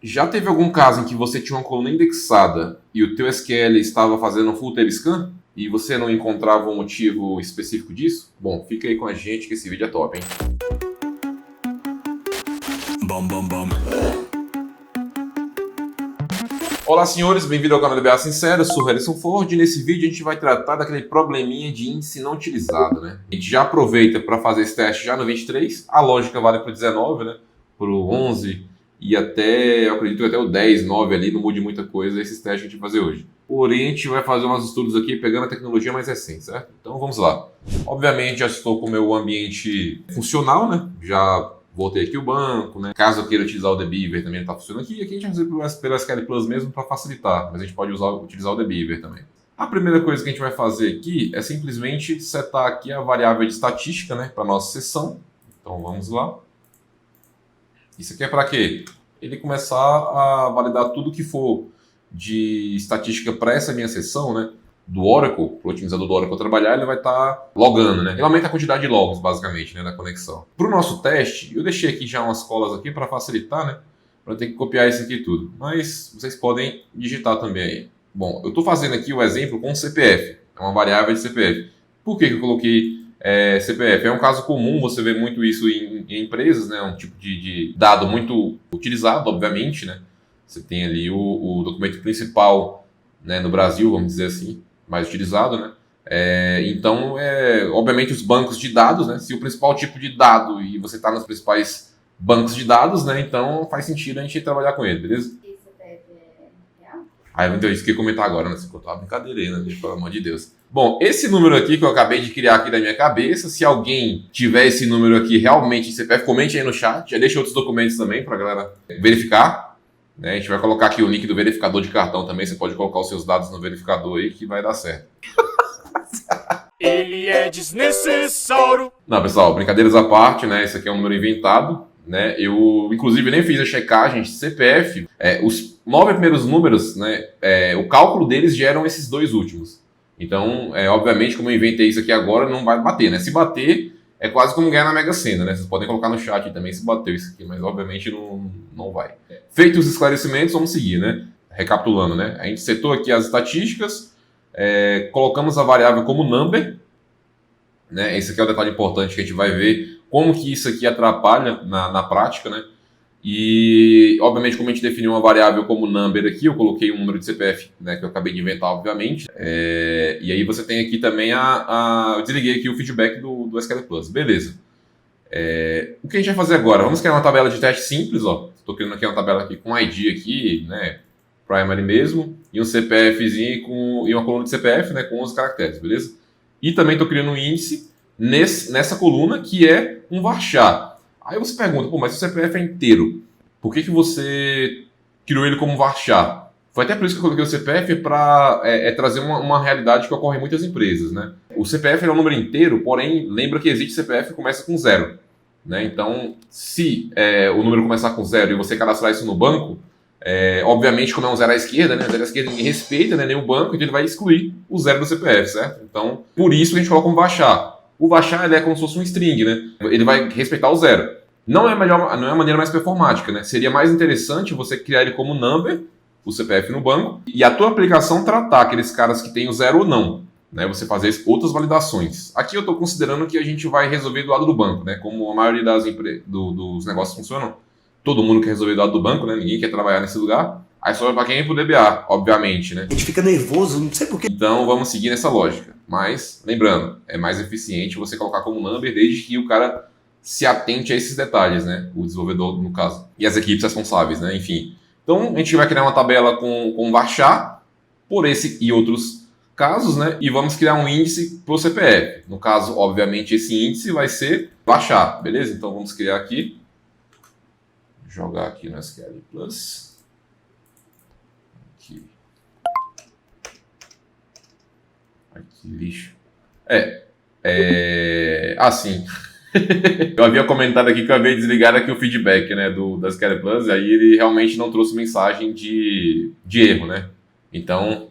Já teve algum caso em que você tinha uma coluna indexada e o teu SQL estava fazendo um full table scan e você não encontrava um motivo específico disso? Bom, fica aí com a gente que esse vídeo é top, hein? Bom, bom, bom. Olá, senhores, bem-vindo ao canal DBA Sincero, eu sou o Harrison Ford e nesse vídeo a gente vai tratar daquele probleminha de índice não utilizado, né? A gente já aproveita para fazer esse teste já no 23, a lógica vale para o 19, né? Para o 11 e até, eu acredito que até o 10, 9 ali, não mude muita coisa esses testes que a gente vai fazer hoje. Porém, a gente vai fazer uns estudos aqui pegando a tecnologia mais recente, certo? Então vamos lá. Obviamente já estou com o meu ambiente funcional, né? Já voltei aqui o banco, né? Caso eu queira utilizar o Dbeaver também está funcionando aqui. Aqui a gente vai fazer pelo SQL Plus mesmo para facilitar, mas a gente pode utilizar o Dbeaver também. A primeira coisa que a gente vai fazer aqui é simplesmente setar aqui a variável de estatística, né? Para nossa sessão. Então vamos lá. Isso aqui é para quê? Ele começar a validar tudo que for de estatística para essa minha sessão, né? Do Oracle, o otimizador do Oracle trabalhar, ele vai estar logando, né? Ele aumenta a quantidade de logs, basicamente, né, da conexão. Para o nosso teste, eu deixei aqui já umas colas aqui para facilitar, né? Para ter que copiar isso aqui tudo. Mas vocês podem digitar também aí. Bom, eu estou fazendo aqui o exemplo com CPF. É uma variável de CPF. Por que eu coloquei CPF? É um caso comum, você vê muito isso em empresas, né? Um tipo de dado muito utilizado, obviamente, né? Você tem ali o documento principal, né, no Brasil, vamos dizer assim, mais utilizado, né? Então, obviamente, os bancos de dados, né? Se o principal tipo de dado e você está nos principais bancos de dados, né? Então faz sentido a gente trabalhar com ele, beleza? Esse CPF é real? Então, isso que eu ia comentar agora, né? Você contou uma brincadeira aí, né? Pelo amor de Deus. Bom, esse número aqui que eu acabei de criar aqui na minha cabeça, se alguém tiver esse número aqui realmente em CPF, comente aí no chat, já deixa outros documentos também para a galera verificar. Né? A gente vai colocar aqui o link do verificador de cartão também, você pode colocar os seus dados no verificador aí que vai dar certo. Ele é desnecessário. Não, pessoal, brincadeiras à parte, né? Esse aqui é um número inventado, né? Eu, inclusive, nem fiz a checagem de CPF. Os 9 primeiros números, né? O cálculo deles geram esses dois últimos. Então, obviamente, como eu inventei isso aqui agora, não vai bater, né? Se bater, é quase como ganhar na Mega Sena, né? Vocês podem colocar no chat também se bateu isso aqui, mas obviamente não vai. Feitos os esclarecimentos, vamos seguir, né? Recapitulando, né? A gente setou aqui as estatísticas, colocamos a variável como number, né? Esse aqui é o detalhe importante que a gente vai ver como que isso aqui atrapalha na prática, né? E, obviamente, como a gente definiu uma variável como number aqui, eu coloquei um número de CPF, né, que eu acabei de inventar, obviamente. E aí você tem aqui também eu desliguei aqui o feedback do SQL Plus. Beleza. O que a gente vai fazer agora? Vamos criar uma tabela de teste simples, ó. Estou criando aqui uma tabela aqui com ID aqui, né, primary mesmo, e um CPFzinho e uma coluna de CPF, né, com 11 caracteres, beleza? E também estou criando um índice nessa coluna que é um varchar. Aí você pergunta, pô, mas se o CPF é inteiro, por que você criou ele como varchar? Foi até por isso que eu coloquei o CPF para trazer uma realidade que ocorre em muitas empresas, né? O CPF é um número inteiro, porém, lembra que existe CPF que começa com 0. Né? Então, se o número começar com 0 e você cadastrar isso no banco, obviamente, como é um 0 à esquerda, né? 0 à esquerda ninguém respeita, né? Nem o banco, então ele vai excluir o 0 do CPF, certo? Então, por isso a gente coloca um varchar. O varchar ele é como se fosse um string, né? Ele vai respeitar o 0. Não é a maneira mais performática, né? Seria mais interessante você criar ele como number, o CPF no banco, e a tua aplicação tratar aqueles caras que têm o 0 ou não. Né? Você fazer outras validações. Aqui eu estou considerando que a gente vai resolver do lado do banco, né? Como a maioria dos negócios funcionam. Todo mundo quer resolver do lado do banco, né? Ninguém quer trabalhar nesse lugar. Aí sobra para quem é pro DBA, obviamente, né? A gente fica nervoso, não sei porquê. Então vamos seguir nessa lógica. Mas, lembrando, é mais eficiente você colocar como number desde que o cara se atente a esses detalhes, né? O desenvolvedor, no caso. E as equipes responsáveis, né? Enfim. Então a gente vai criar uma tabela com varchar por esse e outros casos, né? E vamos criar um índice para o CPF. No caso, obviamente, esse índice vai ser varchar, beleza? Então vamos criar aqui. Jogar aqui no SQL Plus. Aqui. Ai, que lixo. Assim. Eu havia comentado aqui que eu havia desligado aqui o feedback, né, da SQL Plus, aí ele realmente não trouxe mensagem de erro, né? Então,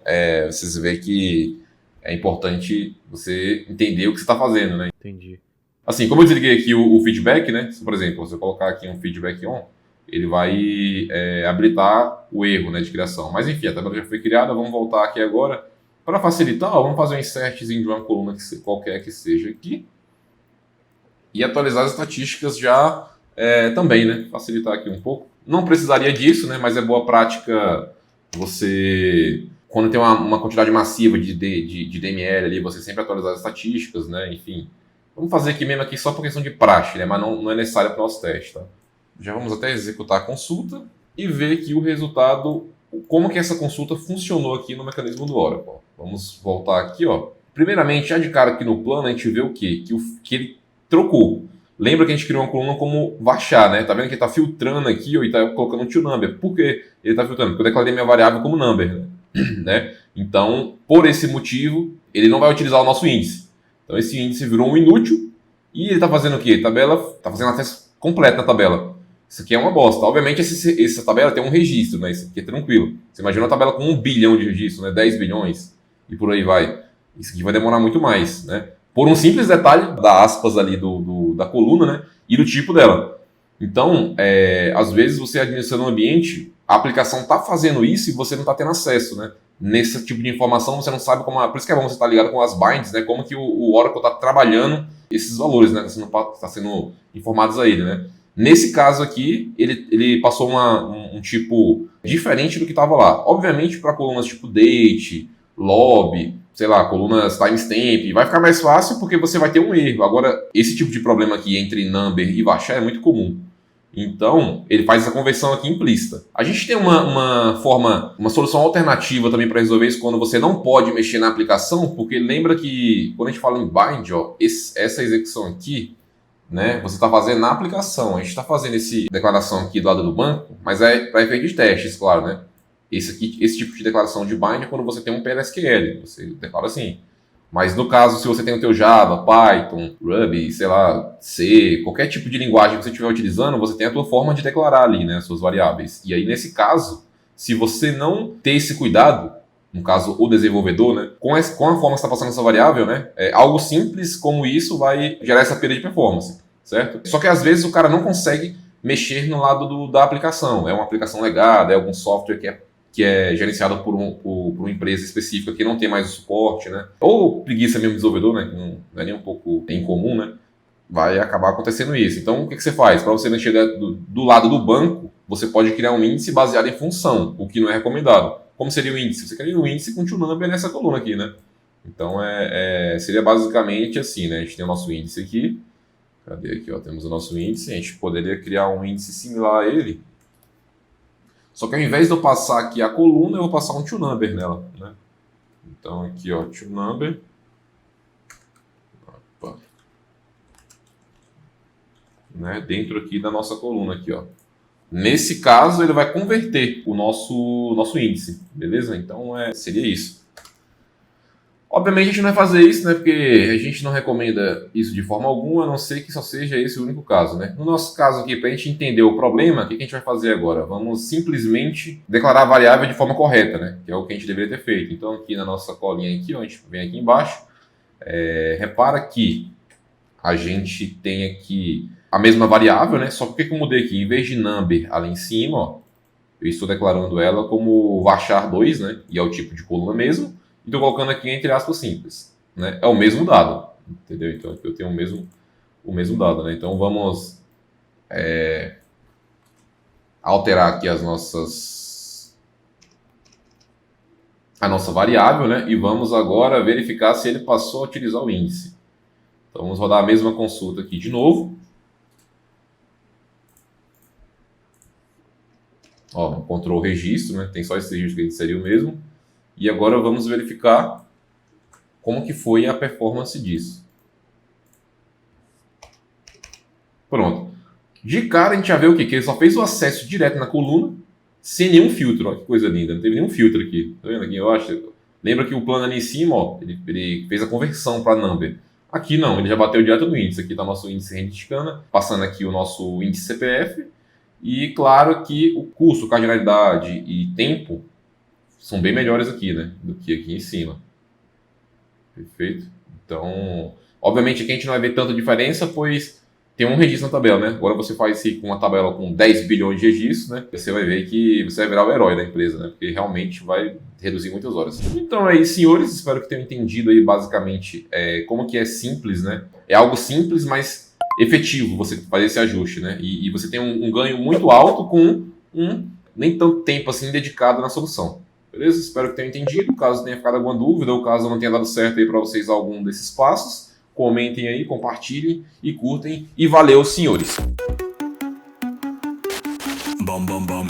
vocês veem que é importante você entender o que você está fazendo, né? Entendi. Assim, como eu desliguei aqui o feedback, né? Por exemplo, se eu colocar aqui um feedback on, ele vai habilitar o erro, né, de criação. Mas enfim, a tabela já foi criada, vamos voltar aqui agora. Para facilitar, vamos fazer um insertzinho de uma coluna qualquer que seja aqui. E atualizar as estatísticas já também, né? Facilitar aqui um pouco. Não precisaria disso, né? Mas é boa prática você, quando tem uma quantidade massiva de DML ali, você sempre atualizar as estatísticas, né? Enfim, vamos fazer aqui mesmo aqui só por questão de praxe, né? Mas não é necessário para o nosso teste, tá? Já vamos até executar a consulta e ver aqui o resultado, como que essa consulta funcionou aqui no mecanismo do Oracle. Vamos voltar aqui, ó. Primeiramente, já de cara aqui no plano, a gente vê o quê? Que ele trocou. Lembra que a gente criou uma coluna como varchar, né? Tá vendo que ele tá filtrando aqui, ó, e tá colocando um toNumber. Por que ele tá filtrando? Porque eu declarei minha variável como number, né? Então, por esse motivo, ele não vai utilizar o nosso índice. Então, esse índice virou um inútil e ele tá fazendo o quê? Tá fazendo a teste completa na tabela. Isso aqui é uma bosta. Obviamente, essa tabela tem um registro, né? Isso aqui é tranquilo. Você imagina uma tabela com 1 bilhão de registros, né? 10 bilhões e por aí vai. Isso aqui vai demorar muito mais, né? Por um simples detalhe da aspas ali da coluna, né? E do tipo dela. Então, às vezes você administrando um ambiente, a aplicação está fazendo isso e você não está tendo acesso, né? Nesse tipo de informação você não sabe como... Por isso que é bom você estar ligado com as binds, né? Como que o Oracle está trabalhando esses valores, né? Está sendo informados a ele, né? Nesse caso aqui, ele passou um tipo diferente do que estava lá. Obviamente, para colunas tipo date, lobby, sei lá, colunas timestamp, vai ficar mais fácil porque você vai ter um erro. Agora, esse tipo de problema aqui entre number e varchar é muito comum. Então, ele faz essa conversão aqui implícita. A gente tem uma solução alternativa também para resolver isso quando você não pode mexer na aplicação, porque lembra que quando a gente fala em bind, ó, essa execução aqui, né, você está fazendo na aplicação. A gente está fazendo essa declaração aqui do lado do banco, mas é para efeito de testes, claro, né? Esse tipo de declaração de bind é quando você tem um PLSQL, você declara assim. Mas no caso, se você tem o teu Java, Python, Ruby, sei lá, C, qualquer tipo de linguagem que você estiver utilizando, você tem a tua forma de declarar ali, né, as suas variáveis. E aí, nesse caso, se você não ter esse cuidado, no caso, o desenvolvedor, né, com a forma que você está passando essa variável, né, algo simples como isso vai gerar essa perda de performance, certo? Só que às vezes o cara não consegue mexer no lado da aplicação. É uma aplicação legada, é algum software que é gerenciado por uma empresa específica que não tem mais o suporte, né? Ou preguiça mesmo do desenvolvedor, né? Que não é nem um pouco incomum, né? Vai acabar acontecendo isso. Então, o que você faz? Para você mexer do lado do banco, você pode criar um índice baseado em função, o que não é recomendado. Como seria o índice? Você cria um índice com toNumber nessa coluna aqui, né? Então, seria basicamente assim, né? A gente tem o nosso índice aqui. Cadê aqui? Ó, temos o nosso índice. A gente poderia criar um índice similar a ele. Só que ao invés de eu passar aqui a coluna, eu vou passar um toNumber nela, né? Então aqui, ó, toNumber. Opa. Né? Dentro aqui da nossa coluna aqui, ó. Nesse caso, ele vai converter o nosso índice, beleza? Então seria isso. Obviamente a gente não vai fazer isso, né? Porque a gente não recomenda isso de forma alguma, a não ser que só seja esse o único caso, né? No nosso caso aqui, para a gente entender o problema, o que a gente vai fazer agora? Vamos simplesmente declarar a variável de forma correta, né? Que é o que a gente deveria ter feito. Então aqui na nossa colinha aqui, ó, a gente vem aqui embaixo, repara que a gente tem aqui a mesma variável, né? Só que o que eu mudei aqui? Em vez de number ali em cima, ó, eu estou declarando ela como varchar2, né? E é o tipo de coluna mesmo. E estou colocando aqui entre aspas simples, né? É o mesmo dado, entendeu? Então aqui eu tenho o mesmo dado, né? Então vamos alterar aqui a nossa variável, né? E vamos agora verificar se ele passou a utilizar o índice. Então vamos rodar a mesma consulta aqui de novo. Ó, encontrou o registro, né? Tem só esse registro que a gente inseriu mesmo. E agora vamos verificar como que foi a performance disso. Pronto. De cara a gente já vê o quê? Que ele só fez o acesso direto na coluna, sem nenhum filtro. Olha que coisa linda, não teve nenhum filtro aqui. Tá vendo aqui? Eu acho. Lembra que o plano ali em cima, ó, ele fez a conversão para number. Aqui não, ele já bateu direto no índice. Aqui está o nosso índice Rendicana, passando aqui o nosso índice CPF. E claro que o custo, cardinalidade e tempo são bem melhores aqui, né? Do que aqui em cima. Perfeito? Então, obviamente aqui a gente não vai ver tanta diferença, pois tem um registro na tabela, né? Agora você faz isso com uma tabela com 10 bilhões de registros, né? Você vai ver que você vai virar o herói da empresa, né? Porque realmente vai reduzir muitas horas. Então é isso, senhores. Espero que tenham entendido aí basicamente como que é simples, né? É algo simples, mas efetivo você fazer esse ajuste, né? E você tem um ganho muito alto com nem tanto tempo assim dedicado na solução. Beleza? Espero que tenham entendido. Caso tenha ficado alguma dúvida ou caso não tenha dado certo aí para vocês algum desses passos, comentem aí, compartilhem e curtem. E valeu, senhores! Bom, bom, bom.